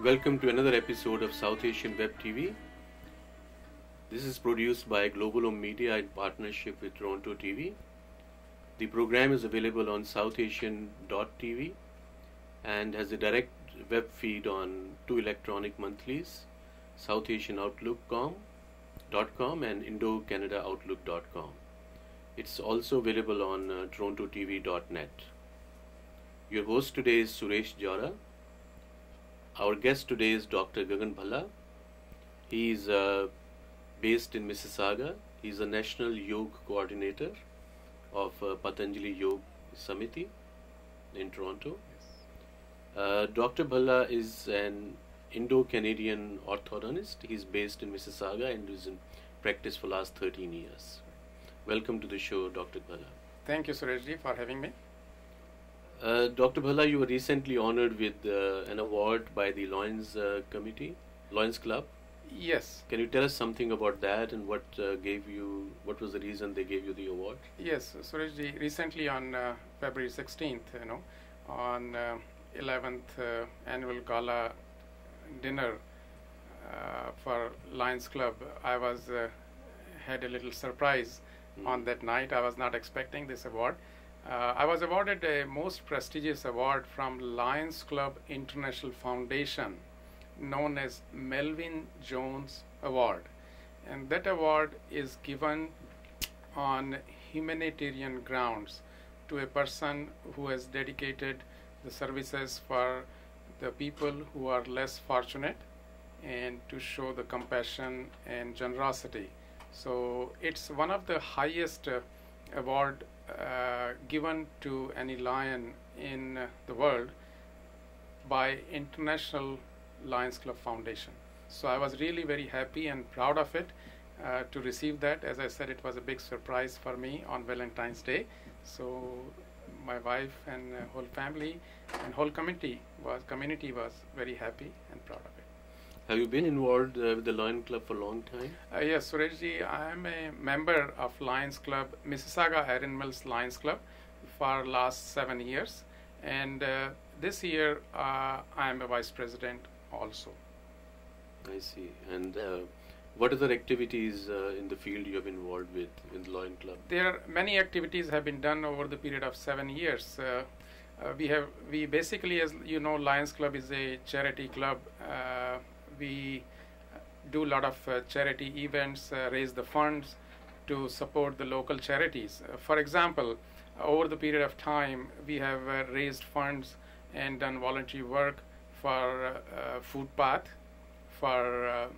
Welcome to another episode of South Asian Web TV. This is produced by Global Home Media in partnership with TorontoTv. The program is available on southasian.tv and has a direct web feed on two electronic monthlies, southasianoutlook.com and IndoCanadaOutlook.com. It's also available on TorontoTv.net. Your host today is Suresh Jara. Our guest today is Dr. Gagan Bhalla. He is based in Mississauga. He is a National Yoga Coordinator of Patanjali Yoga Samiti in Toronto. Yes. Dr. Bhalla is an Indo-Canadian orthodontist. He is based in Mississauga and is in practice for the last 13 years. Welcome to the show, Dr. Bhalla. Thank you, Sureshji, for having me. Dr. Bhalla, you were recently honored with an award by the Lions Club. Yes. Can you tell us something about that and what was the reason they gave you the award? Yes, Sureshji, recently on February 16th, on 11th annual gala dinner for Lions Club, I had a little surprise on that night. I was not expecting this award. I was awarded a most prestigious award from Lions Club International Foundation, known as Melvin Jones Award, and that award is given on humanitarian grounds to a person who has dedicated the services for the people who are less fortunate and to show the compassion and generosity. So it's one of the highest award given to any lion in the world by International Lions Club Foundation. So I was really very happy and proud of it to receive that. As I said, it was a big surprise for me on Valentine's Day. So my wife and whole family and whole community was very happy and proud of it. Have you been involved with the Lions Club for a long time? Yes, Sureshji, I am a member of Lions Club, Mississauga Iron Mills Lions Club for last 7 years, and this year I am a vice president also. I see. And what other activities in the field you have been involved with in the Lions Club? There are many activities have been done over the period of 7 years. We basically, as you know, Lions Club is a charity club. We do a lot of charity events, raise the funds to support the local charities. For example, over the period of time, we have raised funds and done voluntary work for Food Path, for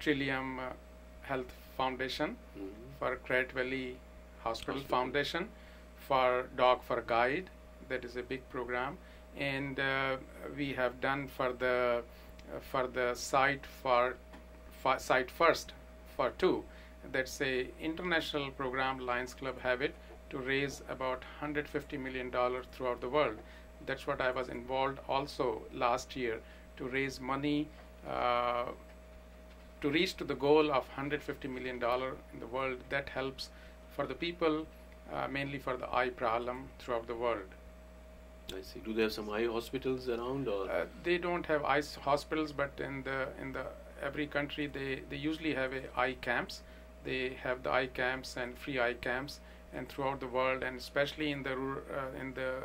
Trillium Health Foundation, for Credit Valley Hospital Foundation, for Dog for Guide. That is a big program, and we have done for the Site First for Two. That's a international program Lions Club have it to raise about $150 million throughout the world. That's what I was involved also last year to raise money to reach to the goal of $150 million in the world. That helps for the people, mainly for the eye problem throughout the world. I see. Do they have some eye hospitals around, or they don't have eye hospitals, but in the every country they usually have eye camps. They have the eye camps and free eye camps, and throughout the world, and especially in the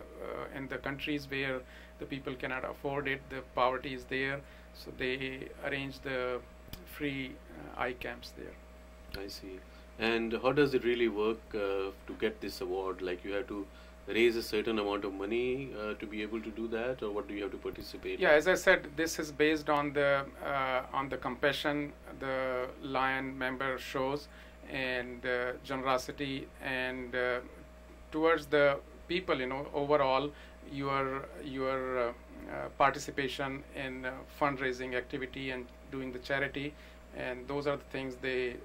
countries where the people cannot afford it, the poverty is there, so they arrange the free eye camps there. I see. And how does it really work to get this award? Like, you have to raise a certain amount of money to be able to do that, or what do you have to participate? Yeah, as I said, this is based on the compassion the Lion member shows and generosity and towards the people. Overall, your participation in fundraising activity and doing the charity. And those are the things they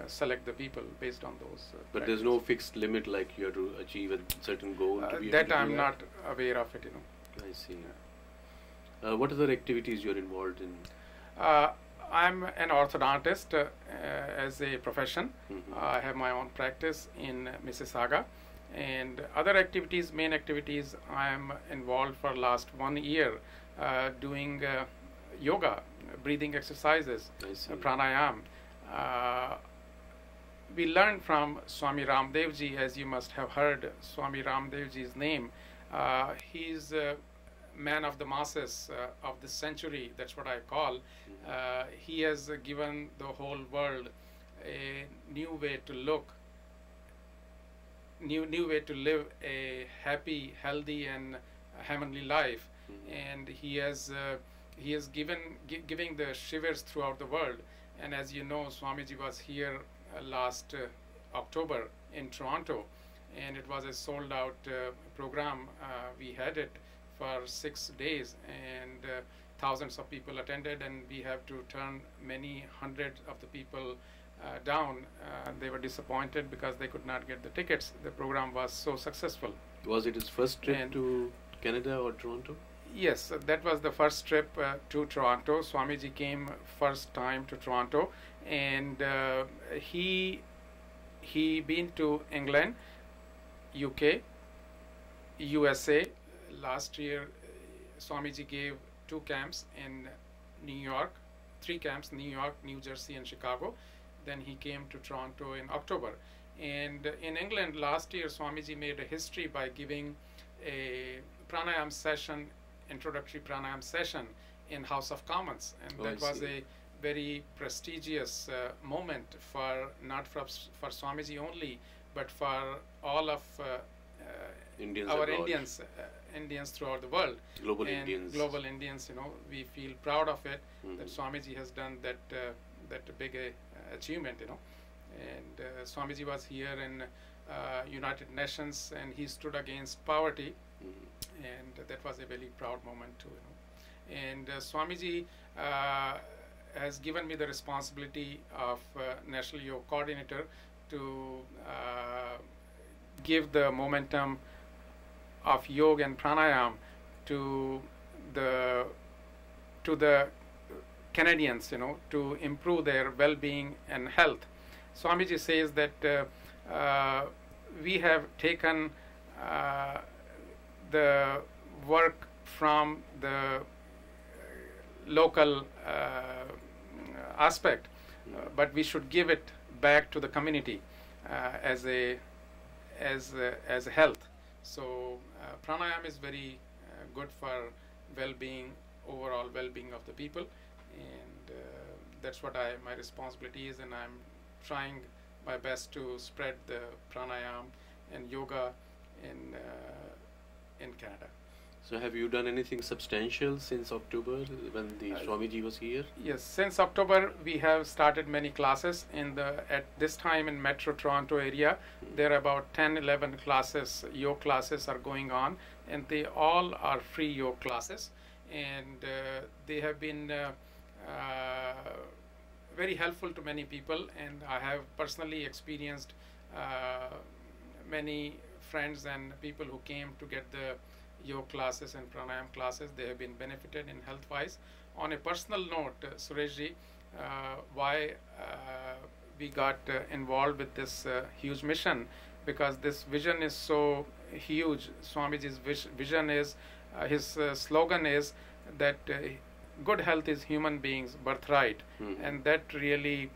select the people based on those. But there's no fixed limit, like you have to achieve a certain goal to be able that to I'm do not aware of it. I see. What other activities you're involved in? I'm an orthodontist as a profession. I have my own practice in Mississauga, and other activities, main activities, I am involved for last 1 year doing yoga, breathing exercises, I see. pranayam. We learned from Swami Ramdev Ji, as you must have heard Swami Ramdev Ji's name. He's a man of the masses of this century, that's what I call. He has given the whole world a new way to look, new way to live a happy, healthy, and heavenly life. And he has giving the shivers throughout the world. And as you know, Swamiji was here last October in Toronto, and it was a sold-out program. We had it for 6 days, and thousands of people attended, and we have to turn many hundreds of the people down. They were disappointed because they could not get the tickets. The program was so successful. Was it his first trip to Canada or Toronto? Yes, that was the first trip to Toronto. Swamiji came first time to Toronto, and he been to England, UK, USA. Last year, Swamiji gave 2 camps in New York, 3 camps, New York, New Jersey, and Chicago. Then he came to Toronto in October. And in England last year, Swamiji made a history by giving a pranayam session, introductory pranayam session in House of Commons. And that was a very prestigious moment for, not for Swamiji only, but for all of our Indians throughout the world. Global Indians. Global Indians, you know, we feel proud of it, that Swamiji has done that big achievement, you know. And Swamiji was here in United Nations, and he stood against poverty, and that was a very proud moment too, you know. And Swamiji has given me the responsibility of National Yoga Coordinator to give the momentum of yoga and pranayam to the Canadians, you know, to improve their well-being and health. Swamiji says that we have taken the work from the local aspect, but we should give it back to the community as health. So pranayam is very good for well-being, overall well-being of the people, and that's what my responsibility is, and I'm trying my best to spread the pranayam and yoga in Canada. So have you done anything substantial since October when the Swamiji was here? Yes, since October we have started many classes at this time in Metro Toronto area. There are about 10-11 classes, yoga classes are going on, and they all are free yoga classes, and they have been very helpful to many people, and I have personally experienced many friends and people who came to get the yoga classes and pranayam classes. They have been benefited in health wise. On a personal note, Sureshji, why we got involved with this huge mission, because this vision is so huge. Swamiji's vision is, his slogan is that good health is human beings' birthright, and that really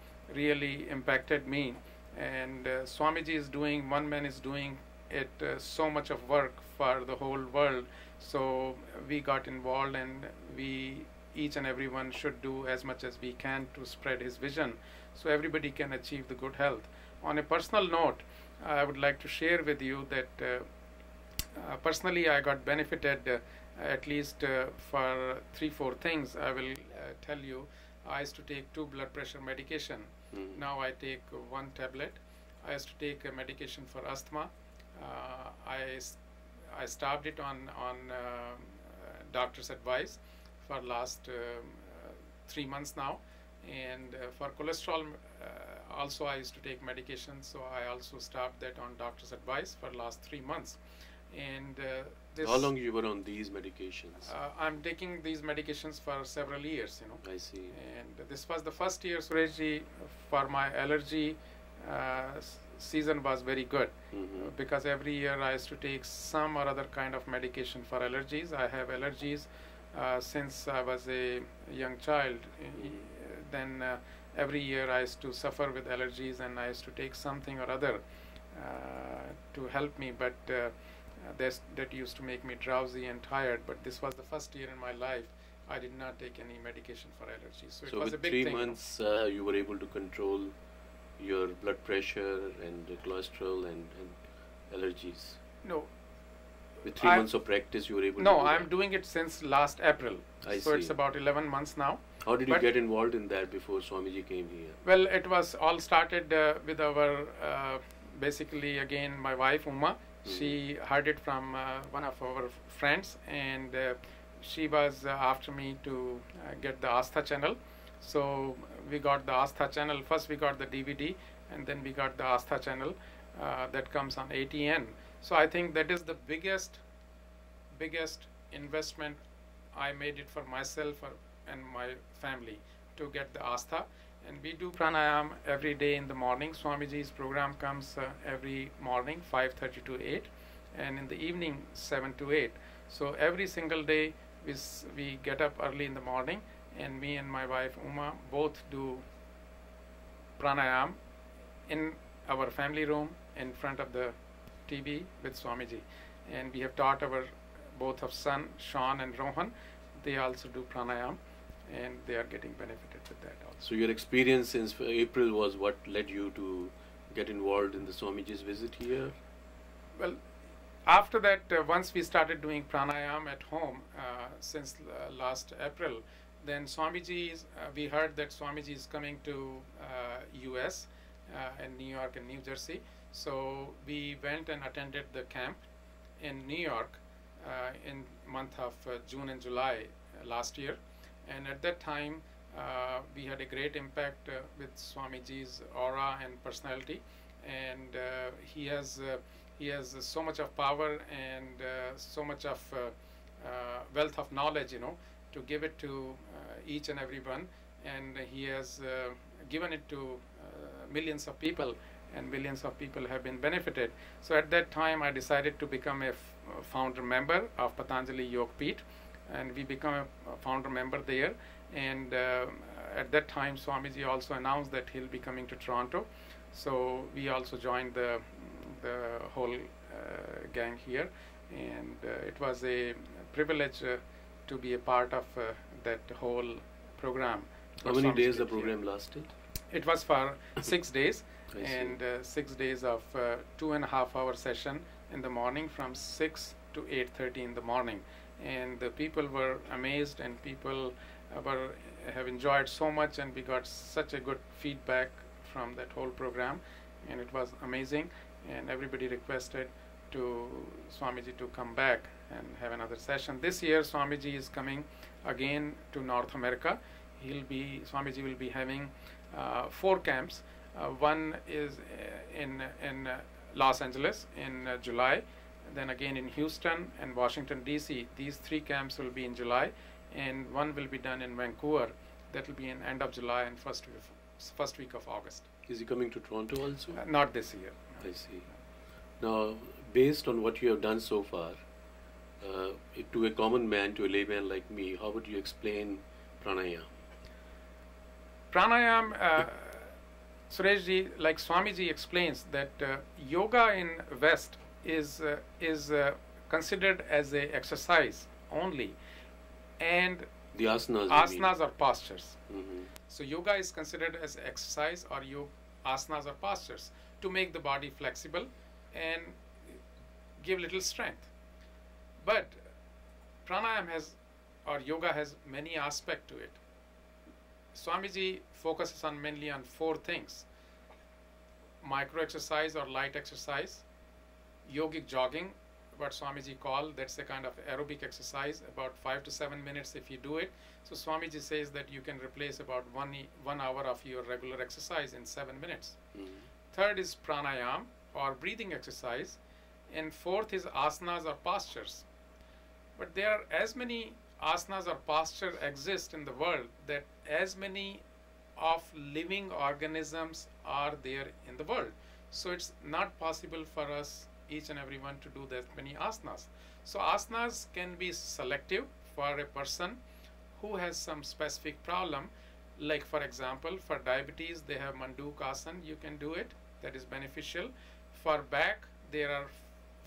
impacted me. And Swamiji is doing, one man is doing it so much of work for the whole world. So we got involved, and each and everyone should do as much as we can to spread his vision, so everybody can achieve the good health. On a personal note, I would like to share with you that personally I got benefited at least for 3-4 things. I will tell you. I used to take 2 blood pressure medication. Now I take 1 tablet. I used to take a medication for asthma. I stopped it on doctor's advice for last 3 months now. And for cholesterol also I used to take medication, so I also stopped that on doctor's advice for last 3 months. And how long you were on these medications? I'm taking these medications for several years, you know. I see. And this was the first year, Sureshji, for my allergy season was very good, because every year I used to take some or other kind of medication for allergies. I have allergies since I was a young child. Then every year I used to suffer with allergies, and I used to take something or other to help me, but that used to make me drowsy and tired. But this was the first year in my life I did not take any medication for allergies. So it was a big thing. So with 3 months you were able to control your blood pressure and cholesterol and allergies? No. With 3 months of practice you were able to No, do I'm that? doing it since last April. I so see. It's about 11 months now. How did you get involved in that before Swamiji came here? Well, it was all started with our, basically again, my wife Uma. She heard it from one of our friends, and she was after me to get the Astha channel. So we got the Astha channel. First we got the DVD, and then we got the Astha channel that comes on ATN. So I think that is the biggest investment I made it for myself and my family to get the Astha. And we do pranayam every day in the morning. Swamiji's program comes every morning 5:30 to 8, and in the evening 7 to 8. So every single day we get up early in the morning, and me and my wife Uma both do pranayam in our family room in front of the TV with Swamiji. And we have taught our both of son Sean and Rohan. They also do pranayam, and they are getting benefited with that also. So your experience since April was what led you to get involved in the Swamiji's visit here? Well, after that, once we started doing pranayam at home since last April, then Swamiji's, we heard that Swamiji is coming to US in New York and New Jersey. So we went and attended the camp in New York in month of June and July last year. And at that time, we had a great impact with Swamiji's aura and personality. And he has so much of power and so much of wealth of knowledge, to give it to each and every one. And he has given it to millions of people, and millions of people have been benefited. So at that time, I decided to become a founder member of Patanjali Yoga Peeth, and we become a founder member there. And at that time, Swamiji also announced that he'll be coming to Toronto. So we also joined the whole gang here, and it was a privilege to be a part of that whole program. How many days the program lasted? It was for 6 days, and 6 days of 2.5 hour session in the morning from 6 to 8:30 in the morning. And the people were amazed, and people have enjoyed so much, and we got such a good feedback from that whole program, and it was amazing. And everybody requested to Swamiji to come back and have another session. This year Swamiji is coming again to North America. Swamiji will be having 4 camps. One is in Los Angeles in July, then again in Houston and Washington DC. These 3 camps will be in July, and one will be done in Vancouver. That will be in end of July and first week of August. Is he coming to Toronto also? Not this year. I see. Now, based on what you have done so far, to a common man, to a layman like me, how would you explain pranayam? Pranayam, Sureshji, like Swamiji explains, that yoga in West is considered as a exercise only, and the asanas are postures. So yoga is considered as exercise, or asanas are postures to make the body flexible and give little strength. But pranayam yoga has many aspects to it. Swamiji focuses mainly on 4 things: micro exercise or light exercise, yogic jogging, what Swamiji call, that's a kind of aerobic exercise, about 5 to 7 minutes if you do it. So Swamiji says that you can replace about 1 hour of your regular exercise in 7 minutes. Third is pranayam or breathing exercise, and 4th is asanas or postures. But there are as many asanas or posture exist in the world that as many of living organisms are there in the world. So it's not possible for us, each and everyone, to do that many asanas. So asanas can be selective for a person who has some specific problem, like for example for diabetes they have Manduk Asan, you can do it, that is beneficial. For back there are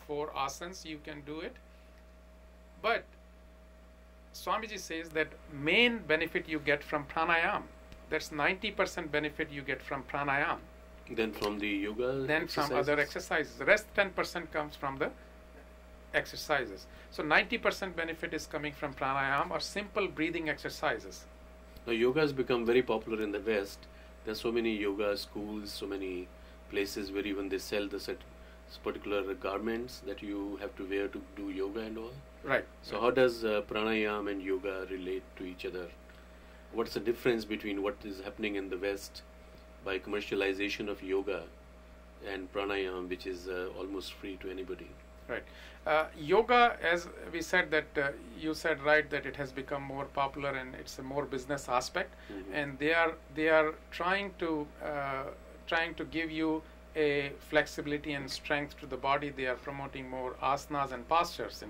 4 asanas, you can do it. But Swamiji says that main benefit you get from pranayam, that's 90% benefit you get from pranayam. Then from the yoga Then exercises? from other exercises. The rest 10% comes from the exercises. So 90% benefit is coming from pranayam or simple breathing exercises. Now yoga has become very popular in the West. There's so many yoga schools, so many places where even they sell the particular garments that you have to wear to do yoga and all. Right. So how does pranayam and yoga relate to each other? What's the difference between what is happening in the West by commercialization of yoga and pranayam, which is almost free to anybody? Right. Yoga, as we said that you said right that it has become more popular and it's a more business aspect, and they are trying to give you a flexibility and strength to the body. They are promoting more asanas and postures,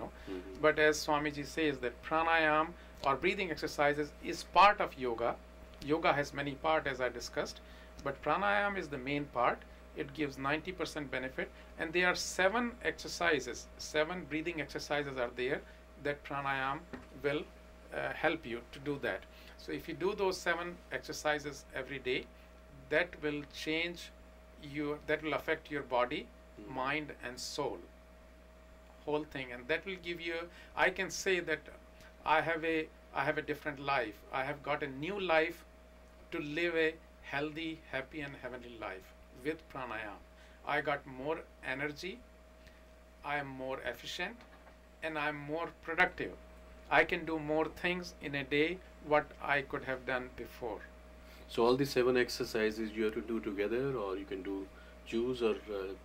But as Swamiji says that pranayam or breathing exercises is part of yoga. Yoga has many parts as I discussed, but pranayam is the main part. It gives 90% benefit, and there are 7 exercises, 7 breathing exercises are there that pranayam will help you to do that. So if you do those 7 exercises every day, that will affect your body, mind and soul, whole thing, and that will give you, I can say that I have a different life. I have got a new life to live a healthy, happy and heavenly life with pranayam. I got more energy, I am more efficient, and I am more productive. I can do more things in a day what I could have done before. So all the 7 exercises you have to do together, or you can choose or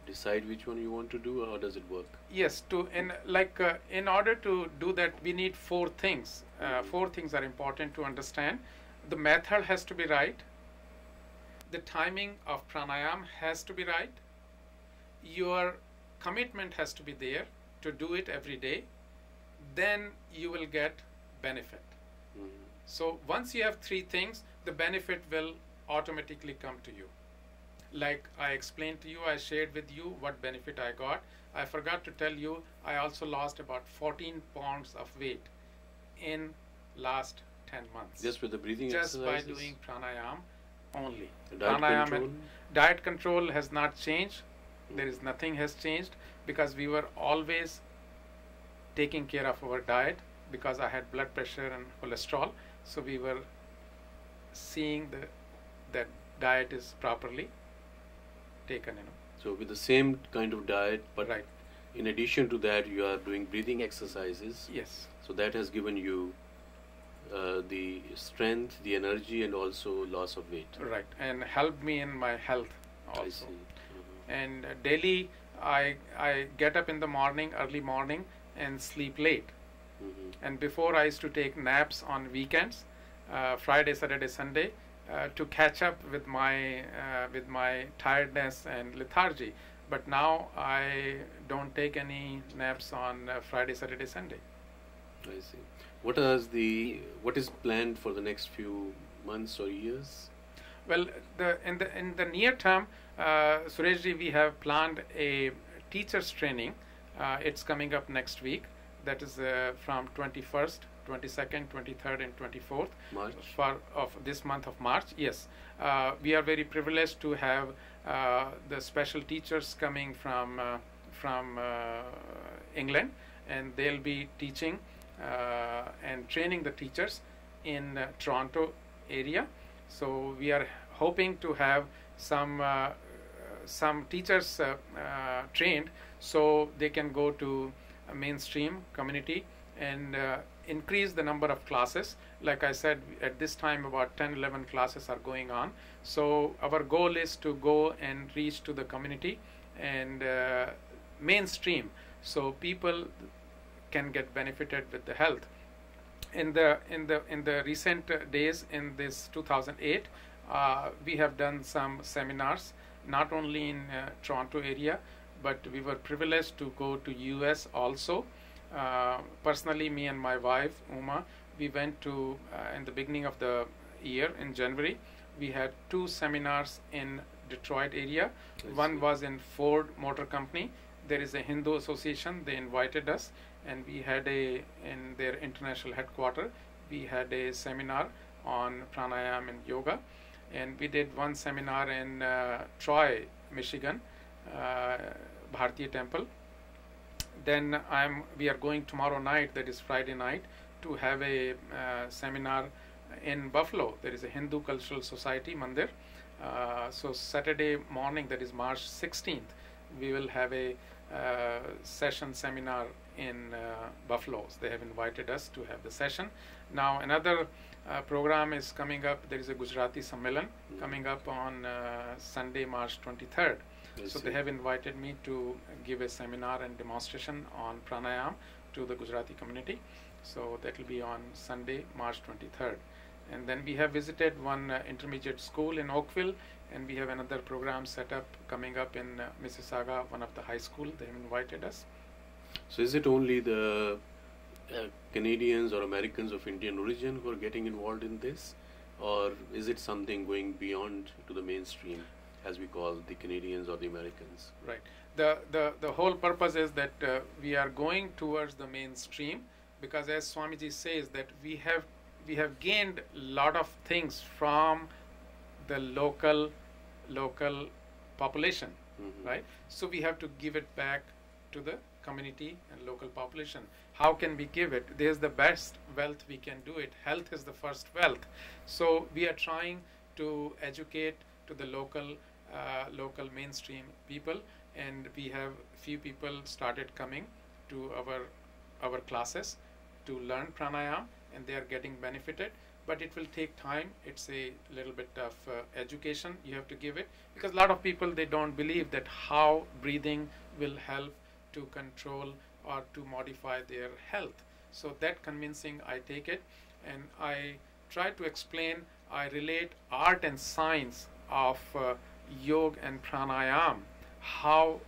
decide which one you want to do, or how does it work? Yes, in order to do that, we need 4 things. 4 things are important to understand. The method has to be right. The timing of pranayam has to be right. Your commitment has to be there to do it every day. Then you will get benefit. So once you have 3 things, the benefit will automatically come to you. Like I explained to you, I shared with you what benefit I got. I forgot to tell you, I also lost about 14 pounds of weight in last 10 months. Just with the breathing exercises? Just by doing pranayam only. Diet control? Diet control has not changed. There is nothing has changed because we were always taking care of our diet because I had blood pressure and cholesterol. So we were seeing that diet is properly taken. So with the same kind of diet, but right. In addition to that, you are doing breathing exercises. Yes. So that has given you the strength, the energy, and also loss of weight. Right, and helped me in my health also. I see. And daily, I get up in the morning, early morning, and sleep late. And before I used to take naps on weekends, Friday, Saturday, Sunday, to catch up with my tiredness and lethargy. But now I don't take any naps on Friday, Saturday, Sunday. I see. What is planned for the next few months or years? Well, in the near term, Sureshji, we have planned a teachers training. It's coming up next week. That is from 21st, 22nd, 23rd, and 24th March. Of this month of March. Yes, we are very privileged to have the special teachers coming from England, and they'll be teaching and training the teachers in Toronto area. So we are hoping to have some teachers trained so they can go to a mainstream community and increase the number of classes. Like I said, at this time about 10-11 classes are going on. So our goal is to go and reach to the community and mainstream so people can get benefited with the health. In the recent days, in this 2008, we have done some seminars, not only in Toronto area, but we were privileged to go to US also. Personally, me and my wife, Uma, we went to, in the beginning of the year, in January, we had 2 seminars in Detroit area. One was in Ford Motor Company. There is a Hindu association. They invited us, and we had in their international headquarters, we had a seminar on pranayama and yoga. And we did one seminar in Troy, Michigan, Bharatiya Temple. Then we are going tomorrow night, that is Friday night, to have a seminar in Buffalo. There is a Hindu Cultural Society Mandir. So Saturday morning, that is March 16th, we will have a seminar in Buffalo. So they have invited us to have the session. Now another program is coming up. There is a Gujarati Sammelan coming up on Sunday, March 23rd. So they have invited me to give a seminar and demonstration on pranayama to the Gujarati community. So that will be on Sunday, March 23rd. And then we have visited one intermediate school in Oakville, and we have another program set up coming up in Mississauga, one of the high school. They have invited us. So is it only the Canadians or Americans of Indian origin who are getting involved in this, or is it something going beyond to the mainstream, as we call the Canadians or the Americans? Right. The whole purpose is that we are going towards the mainstream, because as Swamiji says that we have gained a lot of things from the local population, right? So we have to give it back to the community and local population. How can we give it? There's the best wealth we can do it. Health is the first wealth. So we are trying to educate to the local mainstream people, and we have few people started coming to our classes to learn pranayama, and they are getting benefited. But it will take time. It's a little bit of education you have to give it, because a lot of people, they don't believe that how breathing will help to control or to modify their health. So that convincing I take it, and I try to explain, I relate art and science of yoga and pranayama, how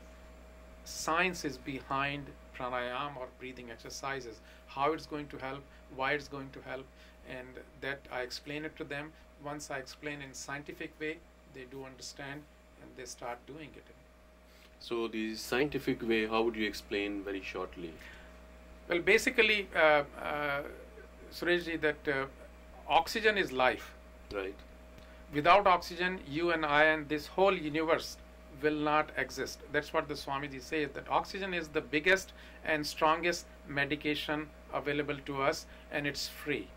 science is behind pranayama or breathing exercises, how it's going to help, why it's going to help, and that I explain it to them. Once I explain in scientific way, they do understand and they start doing it. So the scientific way, how would you explain very shortly? Well, basically, Sureshji, that oxygen is life. Right. Without oxygen, you and I and this whole universe will not exist. That's what the Swamiji says, that oxygen is the biggest and strongest medication available to us, and it's free.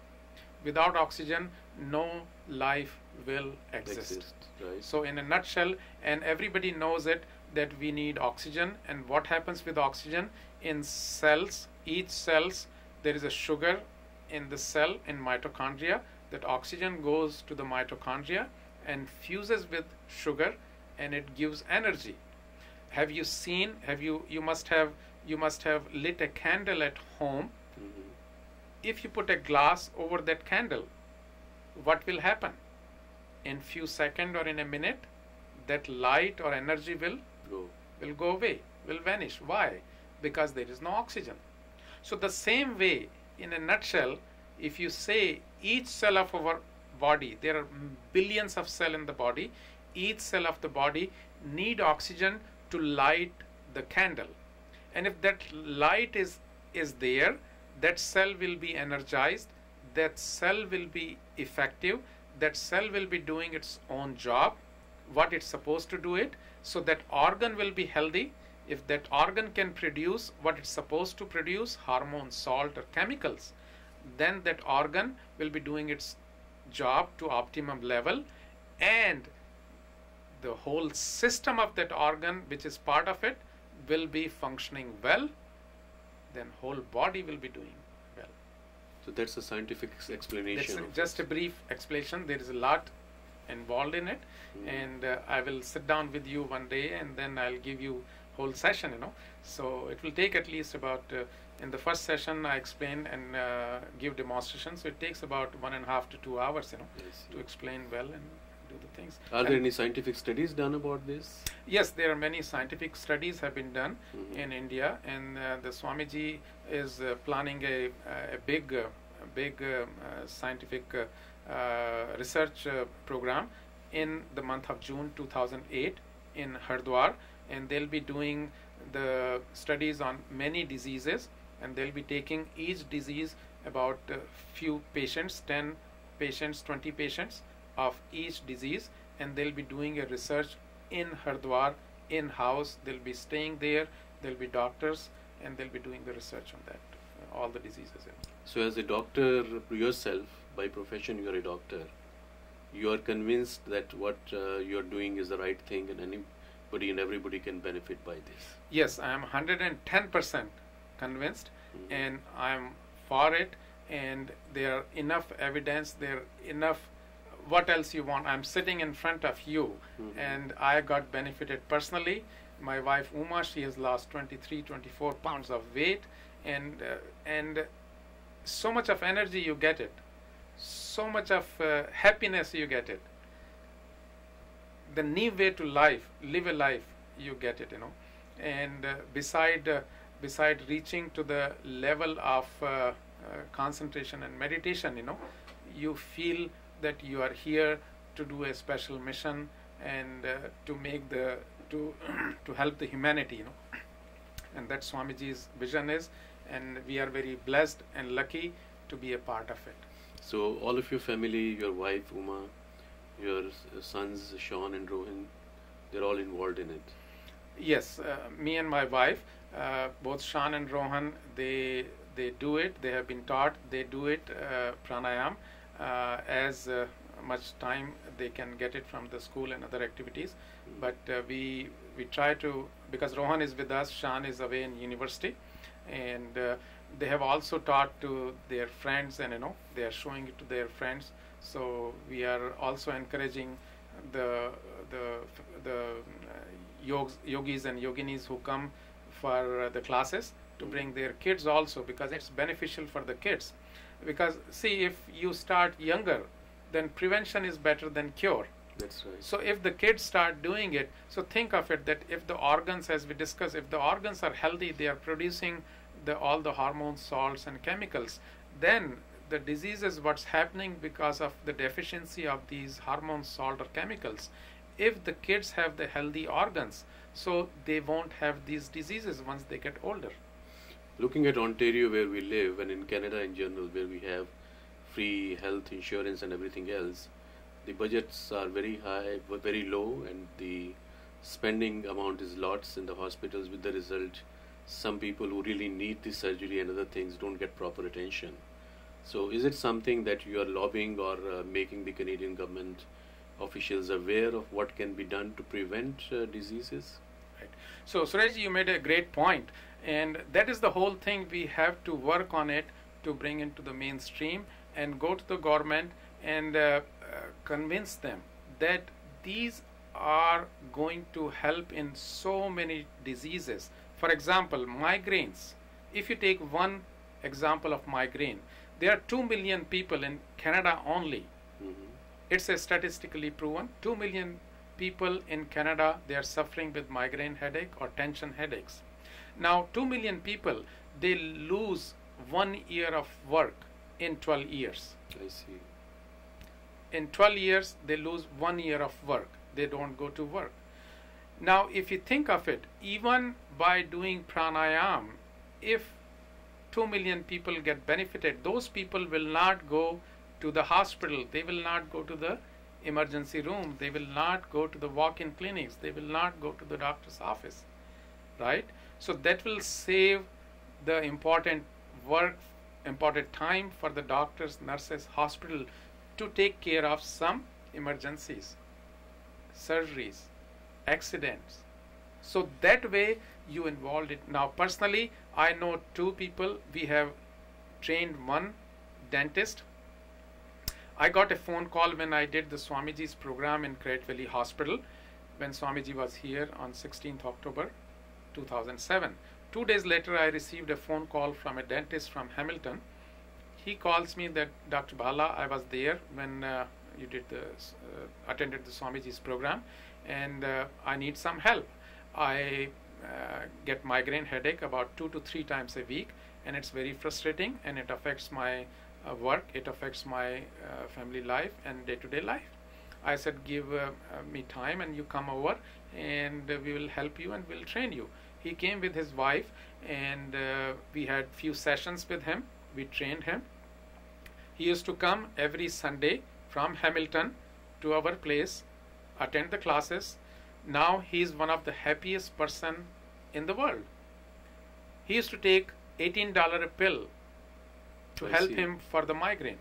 Without oxygen, no life will exist. Right. So in a nutshell, and everybody knows it, that we need oxygen. And what happens with oxygen in cells? Each cells, there is a sugar in the cell, in mitochondria. That oxygen goes to the mitochondria and fuses with sugar, and it gives energy. Have you seen? You must have lit a candle at home. If you put a glass over that candle, what will happen? In few seconds or in a minute, that light or energy will go away, will vanish. Why? Because there is no oxygen. So the same way, in a nutshell, if you say each cell of our body, there are billions of cells in the body, each cell of the body need oxygen to light the candle. And if that light is there, that cell will be energized, that cell will be effective, that cell will be doing its own job, what it's supposed to do it, so that organ will be healthy. If that organ can produce what it's supposed to produce, hormones, salt or chemicals, then that organ will be doing its job to optimum level, and the whole system of that organ, which is part of it, will be functioning well, then whole body will be doing well. So that's a scientific explanation. That's just a brief explanation. There is a lot involved in it, and I will sit down with you one day, and then I'll give you whole session, So it will take at least about, in the first session I explain and give demonstrations, so it takes about 1.5 to 2 hours, to explain well, and do the things. Are there any scientific studies done about this? Yes, there are many scientific studies have been done in India, and the Swamiji is planning a big scientific research program in the month of June 2008 in Hardwar, and they'll be doing the studies on many diseases, and they'll be taking each disease about few patients, 10 patients, 20 patients of each disease, and they'll be doing a research in Hardwar, in-house. They'll be staying there, there'll be doctors, and they'll be doing the research on that, all the diseases. So as a doctor yourself, by profession you are a doctor, you are convinced that what you are doing is the right thing, and anybody and everybody can benefit by this? Yes, I am 110% convinced, and I'm for it, and there are enough evidence, there are enough. What else you want? I'm sitting in front of you, and I got benefited personally. My wife Uma, she has lost 23, 24 pounds of weight, and so much of energy you get it, so much of happiness you get it. The new way to life, live a life, you get it, and beside reaching to the level of concentration and meditation, you feel that you are here to do a special mission and to make to help the humanity, and that Swamiji's vision is, and we are very blessed and lucky to be a part of it. So all of your family, your wife Uma, your sons Sean and Rohan, they're all involved in it? Yes, me and my wife, both Sean and Rohan, they do it. They have been taught. They do it pranayam as much time they can get it from the school and other activities. But we try to, because Rohan is with us, Sean is away in university, and they have also taught to their friends, and they are showing it to their friends. So we are also encouraging the yogis and yoginis who come for the classes to bring their kids also, because it's beneficial for the kids. Because see, if you start younger, then prevention is better than cure. That's right. So if the kids start doing it, so think of it that if the organs, as we discussed, if the organs are healthy, they are producing all the hormones, salts and chemicals, then the diseases, what's happening because of the deficiency of these hormones, salt or chemicals, if the kids have the healthy organs, so they won't have these diseases once they get older. Looking at Ontario where we live, and in Canada in general where we have free health insurance and everything else, the budgets are very high, very low, and the spending amount is lots in the hospitals, with the result some people who really need the surgery and other things don't get proper attention. So is it something that you are lobbying or making the Canadian government officials aware of what can be done to prevent diseases? Right. So Suresh, you made a great point, and that is the whole thing. We have to work on it to bring into the mainstream and go to the government and convince them that these are going to help in so many diseases. For example, migraines. If you take one example of migraine, there are 2 million people in Canada only. It's a statistically proven. 2 million people in Canada, they are suffering with migraine headache or tension headaches. Now 2 million people, they lose 1 year of work in 12 years. I see. In 12 years, they lose 1 year of work. They don't go to work. Now, if you think of it, even by doing pranayam, if 2 million people get benefited, those people will not go to the hospital. They will not go to the emergency room. They will not go to the walk-in clinics. They will not go to the doctor's office, right? So that will save the important work, important time for the doctors, nurses, hospital to take care of some emergencies, surgeries, accidents. So that way you involved it. Now personally, I know 2 people. We have trained one dentist. I got a phone call when I did the Swamiji's program in Great Valley Hospital, when Swamiji was here on 16th October 2007. 2 days later, I received a phone call from a dentist from Hamilton. He calls me that, Dr. Bhalla, I was there when you did attended the Swamiji's program, and I need some help. I get migraine headache about 2 to 3 times a week, and it's very frustrating, and it affects my work, it affects my family life and day-to-day life. I said, give me time and you come over and we will help you and we'll train you. He came with his wife, and we had few sessions with him. We trained him. He used to come every Sunday from Hamilton to our place, attend the classes. Now he is one of the happiest person in the world. He used to take $18 a pill to help him for the migraine.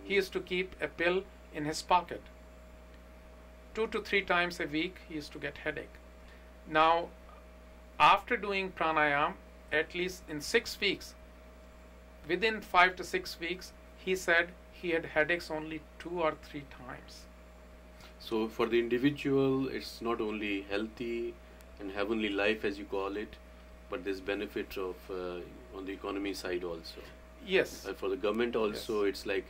He used to keep a pill in his pocket. 2 to 3 times a week he used to get headache. Now, after doing pranayam, at least in 6 weeks, within 5 to 6 weeks, he said he had headaches only 2 or 3 times. So for the individual, it's not only healthy and heavenly life as you call it, but there's benefit of on the economy side also. Yes. For the government also, yes. It's like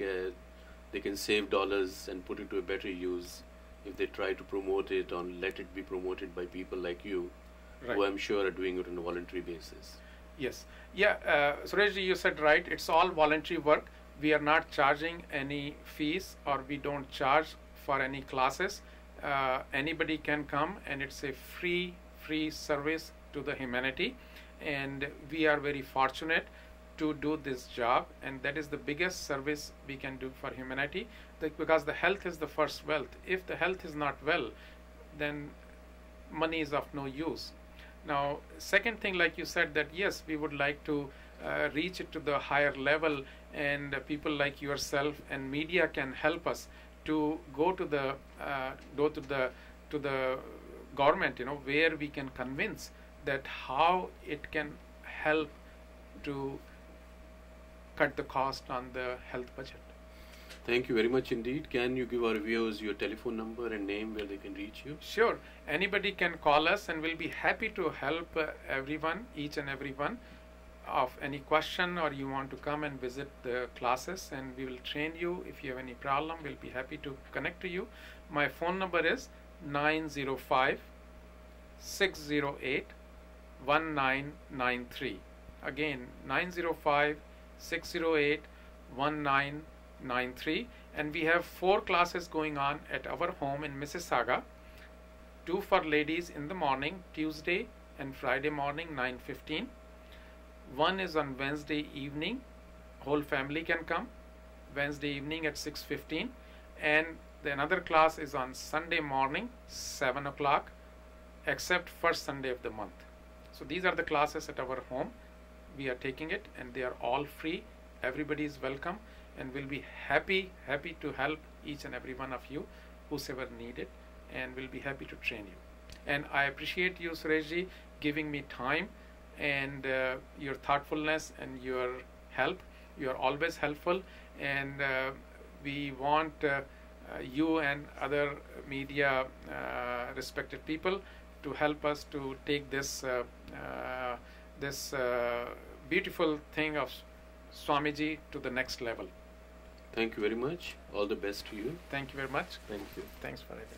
they can save dollars and put it to a better use if they try to promote it or let it be promoted by people like you, right, who I'm sure are doing it on a voluntary basis. Yes. Yeah, Sureshji, you said right. It's all voluntary work. We are not charging any fees, or we don't charge for any classes. Anybody can come, and it's a free service to the humanity. And we are very fortunate to do this job, and that is the biggest service we can do for humanity, because the health is the first wealth. If the health is not well, then money is of no use. Now, second thing, like you said, that yes, we would like to reach it to the higher level, and people like yourself and media can help us to go to the government, where we can convince that how it can help to cut the cost on the health budget. Thank you very much indeed. Can you give our viewers your telephone number and name where they can reach you? Sure. Anybody can call us, and we'll be happy to help everyone, each and everyone, of any question, or you want to come and visit the classes, and we will train you. If you have any problem, we'll be happy to connect to you. My phone number is 905-608-1993. Again, 905-608-1993. And we have 4 classes going on at our home in Mississauga. 2 for ladies in the morning, Tuesday and Friday morning, 9:15. 1 is on Wednesday evening. Whole family can come. Wednesday evening at 6:15. And another class is on Sunday morning, 7 o'clock, except first Sunday of the month. So these are the classes at our home. We are taking it, and they are all free. Everybody is welcome, and we'll be happy to help each and every one of you, whosoever need it, and we'll be happy to train you. And I appreciate you, Sureshji, giving me time and your thoughtfulness and your help. You are always helpful, and we want you and other media respected people to help us to take this beautiful thing of Swamiji to the next level. Thank you very much. All the best to you. Thank you very much. Thank you. Thanks for it.